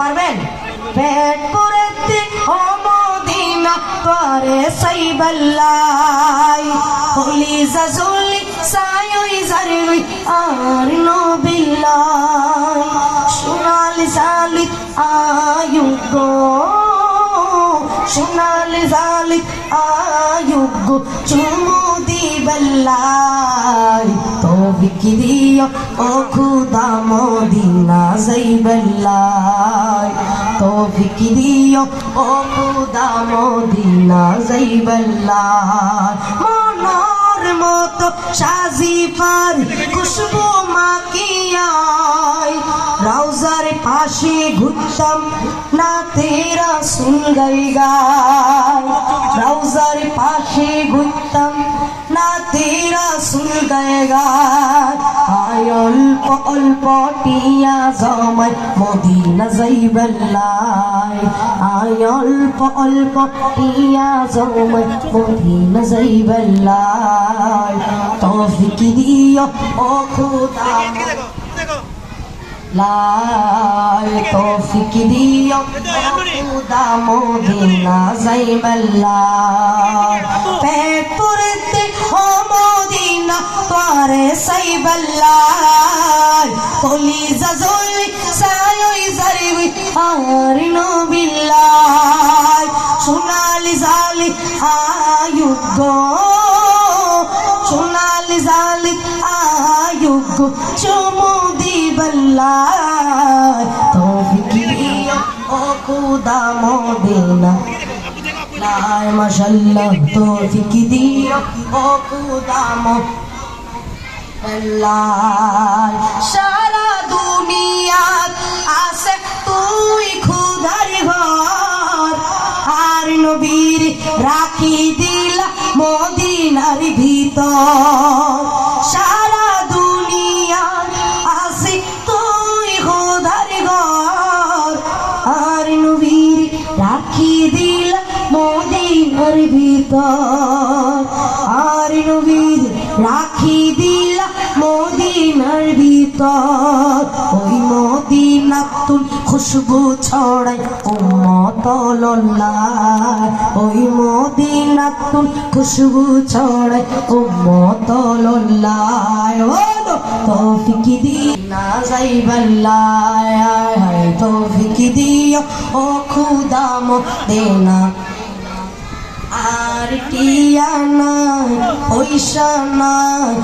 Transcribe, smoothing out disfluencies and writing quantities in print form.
পারবেন? পেট পরেতে ও মদিনা তোরে সাইবাল্লাই হলি জাজুলি সায়ই জারুই আর নবিল্লাই সোনালি জালিত আয়ুগো সোনালি জালিত আয়ুগো চুমু দিবাল্লাই তৌফিক দিও ও খুদা মদিনা যাইবাল্লাই তৌফিক দিও ও খুদা মদিনা যাইবাল্লাই মনোর মতো সাজি পার খুশবু মাকিয়াই রওজার পাশে ঘুরতাম না তেরা সুন গাই গাই রওজার পাশে ঘুরতাম না তেরা সুন গাই গাই আয় অল্প অল্প টিয়া জমাই মদিনা যাইবাল্লাই আয় অল্প অল্প টিয়া জমাই মদিনা যাইবাল্লাই তৌফিক দিও ও খুদা লাই তৌফিক দিও খুদা মদিনা যাইবাল্লাই পেট পরেতে ও মদিনা তোরে সাইবাল্লাই কলিজা জলি সায়ই জারুই আর নবিল্লাই সোনালি জালি আয়ুগো সোনালি জালি আয়ুগো চুমু দিবাল্লাই তৌফিক দিও ও খুদা মদিনা লাই মাশাআল্লাহ তৌফিক দিও ও খুদা মদিনাল্লাই সারা দুনিয়াত আছে তুই খুদার ঘর আর নবীর রাখি দিলা মদিনার ভিতর সারা দুনিয়াত আছে তুই খুদার ঘর আর নবীর রাখি দিলা মদিনার ভিতর আর নবীর রাখি দিলা মদিনার ভিতর ওই মদিনাতুল খুশবু ছড়াই উম্মতুল্লাহ ওই মদিনাতুল খুশবু ছড়াই উম্মতুল্লাহ বলো তৌফিক দিনা যাইবাল্লাহ তৌফিক দিও ও খুদা মদিনা আর টিয়া নাই পয়সা নাই